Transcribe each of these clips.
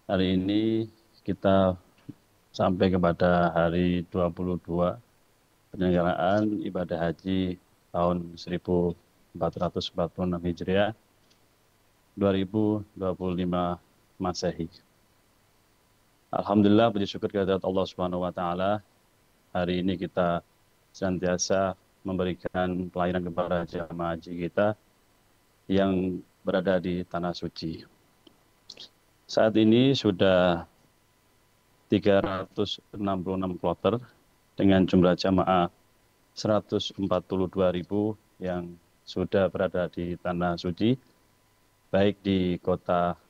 Hari ini kita sampai kepada hari 22 penyelenggaraan ibadah haji tahun 1446 Hijriah, 2025 Masehi. Alhamdulillah, puji syukur kehadirat Allah Subhanahu wa taala. Hari ini kita senantiasa memberikan pelayanan kepada jamaah haji kita yang berada di tanah suci. Saat ini sudah 366 kloter dengan jumlah jamaah 142.000 yang sudah berada di tanah suci, baik di kota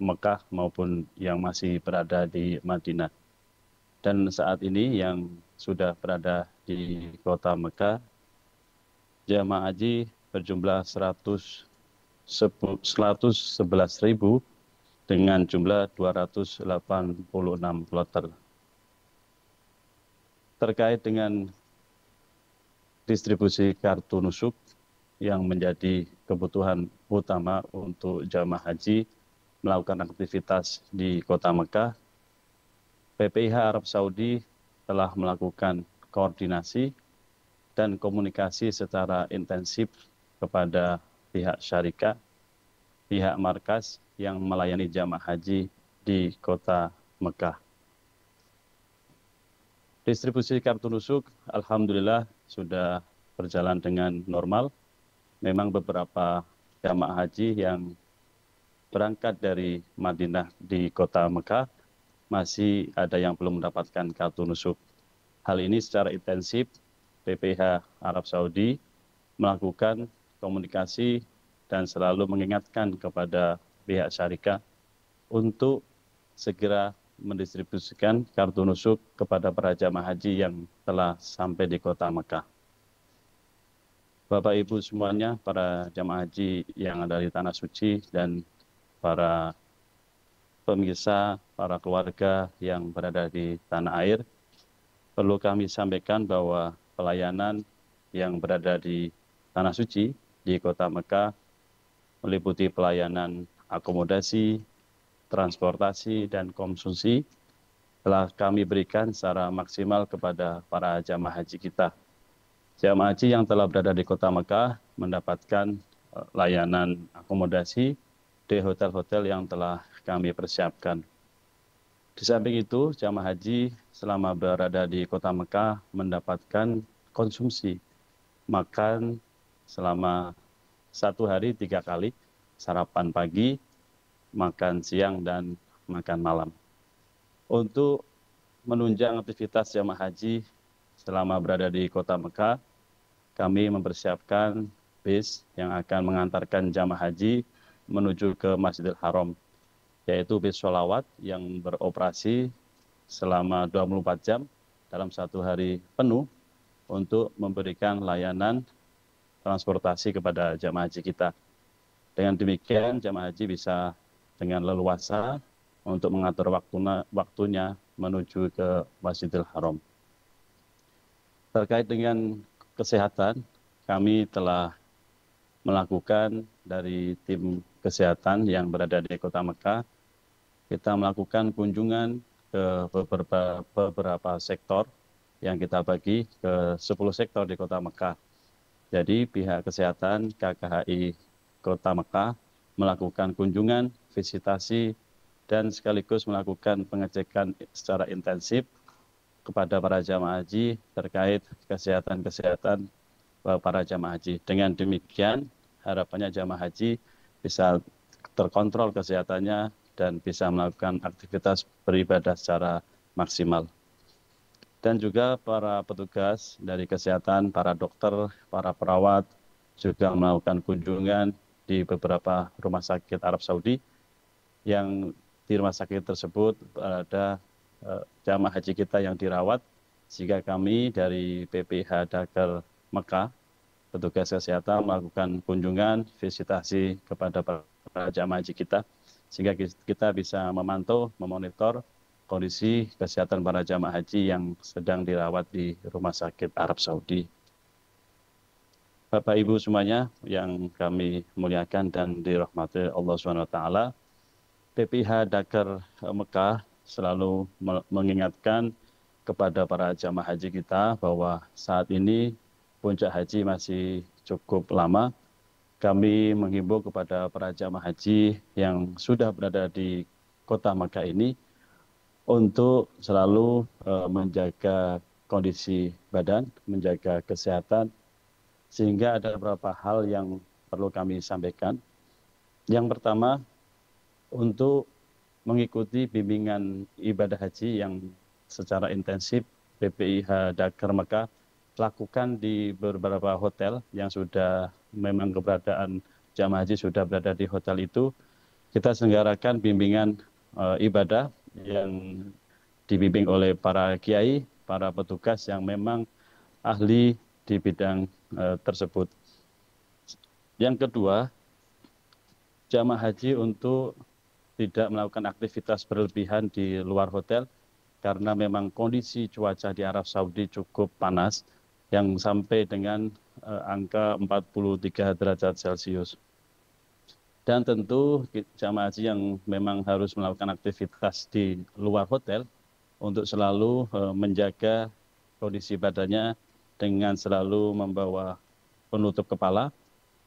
Mekah maupun yang masih berada di Madinah. Dan saat ini yang sudah berada di kota Mekah, jamaah haji berjumlah 111.000 dengan jumlah 286 kloter. Terkait dengan distribusi kartu nusuk yang menjadi kebutuhan utama untuk jamaah haji melakukan aktivitas di kota Mekah, PPIH Arab Saudi telah melakukan koordinasi dan komunikasi secara intensif kepada pihak syarikat, pihak markas yang melayani jamaah haji di kota Mekah. Distribusi kartu nusuk, alhamdulillah sudah berjalan dengan normal. Memang beberapa jamaah haji yang berangkat dari Madinah di kota Mekah masih ada yang belum mendapatkan kartu nusuk. Hal ini secara intensif PPH Arab Saudi melakukan komunikasi dan selalu mengingatkan kepada pihak syarikat untuk segera mendistribusikan kartu nusuk kepada para jamaah haji yang telah sampai di kota Mekah. Bapak Ibu semuanya, para jamaah haji yang ada di tanah suci dan para pemirsa, para keluarga yang berada di tanah air, perlu kami sampaikan bahwa pelayanan yang berada di tanah suci di kota Mekah meliputi pelayanan akomodasi, transportasi, dan konsumsi telah kami berikan secara maksimal kepada para jamaah haji kita. Jamaah haji yang telah berada di kota Mekah mendapatkan layanan akomodasi di hotel-hotel yang telah kami persiapkan. Di samping itu, jamaah haji selama berada di kota Mekah mendapatkan konsumsi makan selama 1 hari 3 kali, sarapan pagi, makan siang, dan makan malam. Untuk menunjang aktivitas jamaah haji selama berada di kota Mekah, kami mempersiapkan bis yang akan mengantarkan jamaah haji menuju ke Masjidil Haram, yaitu bis sholawat yang beroperasi selama 24 jam dalam 1 hari penuh untuk memberikan layanan transportasi kepada jamaah haji kita. Dengan demikian, jamaah haji bisa dengan leluasa untuk mengatur waktunya menuju ke Masjidil Haram. Terkait dengan kesehatan, kami telah melakukan dari tim kesehatan yang berada di kota Mekah, kita melakukan kunjungan ke beberapa sektor yang kita bagi ke 10 sektor di kota Mekah. Jadi pihak kesehatan KKHI Kota Mekah melakukan kunjungan, visitasi, dan sekaligus melakukan pengecekan secara intensif kepada para jamaah haji terkait kesehatan para jamaah haji. Dengan demikian, harapannya jamaah haji bisa terkontrol kesehatannya dan bisa melakukan aktivitas beribadah secara maksimal. Dan juga para petugas dari kesehatan, para dokter, para perawat juga melakukan kunjungan di beberapa rumah sakit Arab Saudi yang di rumah sakit tersebut ada jamaah haji kita yang dirawat, sehingga kami dari PPH Dakar Mekah, petugas kesehatan melakukan kunjungan, visitasi kepada para jamaah haji kita, sehingga kita bisa memantau, memonitor kondisi kesehatan para jamaah haji yang sedang dirawat di rumah sakit Arab Saudi. Bapak Ibu semuanya yang kami muliakan dan dirahmati Allah SWT, PPIH Dakar Mekah selalu mengingatkan kepada para jamaah haji kita bahwa saat ini puncak haji masih cukup lama. Kami menghimbau kepada para jamaah haji yang sudah berada di kota Mekah ini untuk selalu menjaga kondisi badan, menjaga kesehatan, sehingga ada beberapa hal yang perlu kami sampaikan. Yang pertama, untuk mengikuti bimbingan ibadah haji yang secara intensif PPIH Dakar Mekah lakukan di beberapa hotel yang sudah memang keberadaan jamaah haji sudah berada di hotel itu. Kita selenggarakan bimbingan ibadah yang dibimbing oleh para kiai, para petugas yang memang ahli di bidang tersebut. Yang kedua, jamaah haji untuk tidak melakukan aktivitas berlebihan di luar hotel karena memang kondisi cuaca di Arab Saudi cukup panas yang sampai dengan angka 43 derajat Celcius. Dan tentu jamaah haji yang memang harus melakukan aktivitas di luar hotel untuk selalu menjaga kondisi badannya dengan selalu membawa penutup kepala,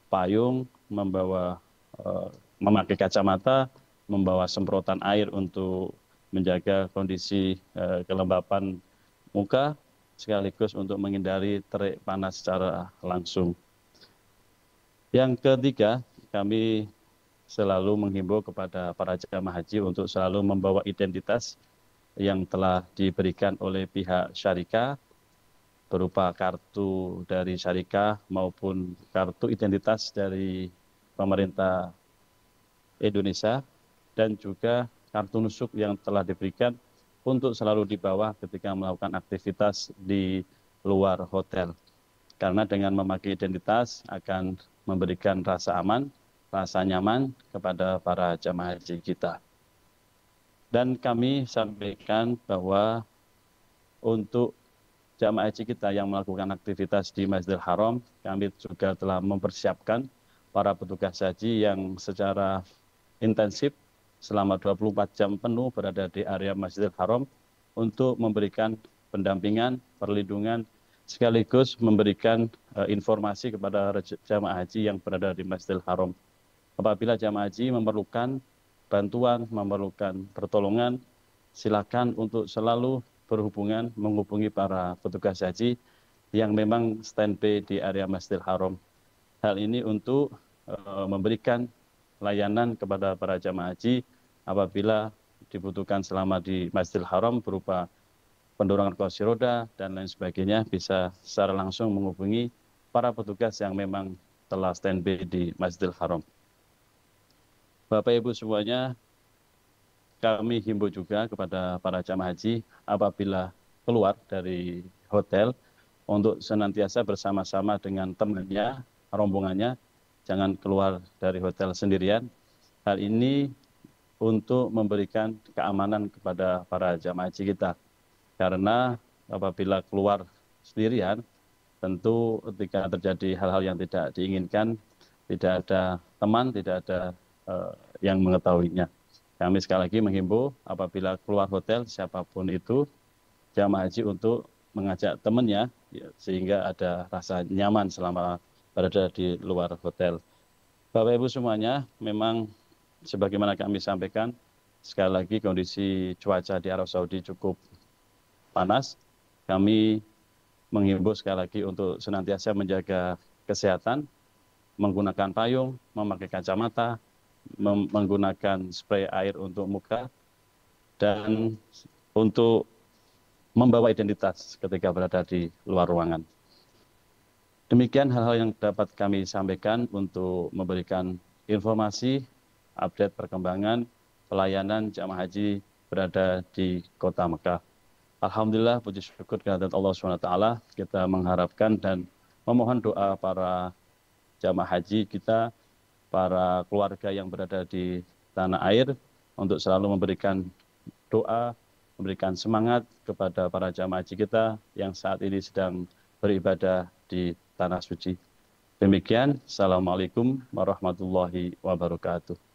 payung, memakai kacamata, membawa semprotan air untuk menjaga kondisi kelembapan muka, sekaligus untuk menghindari terik panas secara langsung. Yang ketiga, kami selalu menghimbau kepada para jamaah haji untuk selalu membawa identitas yang telah diberikan oleh pihak syarikah, berupa kartu dari syarikah maupun kartu identitas dari pemerintah Indonesia, dan juga kartu nusuk yang telah diberikan untuk selalu dibawa ketika melakukan aktivitas di luar hotel. Karena dengan memakai identitas akan memberikan rasa aman, rasa nyaman kepada para jamaah haji kita. Dan kami sampaikan bahwa untuk jamaah haji kita yang melakukan aktivitas di Masjidil Haram, kami juga telah mempersiapkan para petugas haji yang secara intensif selama 24 jam penuh berada di area Masjidil Haram untuk memberikan pendampingan, perlindungan, sekaligus memberikan informasi kepada jamaah haji yang berada di Masjidil Haram. Apabila jamaah haji memerlukan bantuan, memerlukan pertolongan, silakan untuk selalu berhubungan, menghubungi para petugas haji yang memang standby di area Masjidil Haram. Hal ini untuk memberikan layanan kepada para jamaah haji apabila dibutuhkan selama di Masjidil Haram berupa pendorongan kursi roda dan lain sebagainya, bisa secara langsung menghubungi para petugas yang memang telah standby di Masjidil Haram. Bapak Ibu semuanya, kami himbau juga kepada para jamaah haji apabila keluar dari hotel untuk senantiasa bersama-sama dengan temannya, rombongannya, jangan keluar dari hotel sendirian. Hal ini untuk memberikan keamanan kepada para jamaah haji kita. Karena apabila keluar sendirian, tentu ketika terjadi hal-hal yang tidak diinginkan, tidak ada teman, tidak ada yang mengetahuinya. Kami sekali lagi menghimbau apabila keluar hotel, siapapun itu, jamaah haji untuk mengajak temannya, sehingga ada rasa nyaman selama berada di luar hotel. Bapak Ibu semuanya, memang sebagaimana kami sampaikan, sekali lagi kondisi cuaca di Arab Saudi cukup panas. Kami menghimbau sekali lagi untuk senantiasa menjaga kesehatan, menggunakan payung, memakai kacamata, menggunakan spray air untuk muka, dan untuk membawa identitas ketika berada di luar ruangan. Demikian hal-hal yang dapat kami sampaikan untuk memberikan informasi, update perkembangan pelayanan jamaah haji berada di Kota Mekah. Alhamdulillah, puji syukur kehadirat Allah SWT, kita mengharapkan dan memohon doa para jamaah haji kita, para keluarga yang berada di tanah air, untuk selalu memberikan doa, memberikan semangat kepada para jamaah haji kita yang saat ini sedang beribadah di tanah suci. Demikian, Assalamualaikum warahmatullahi wabarakatuh.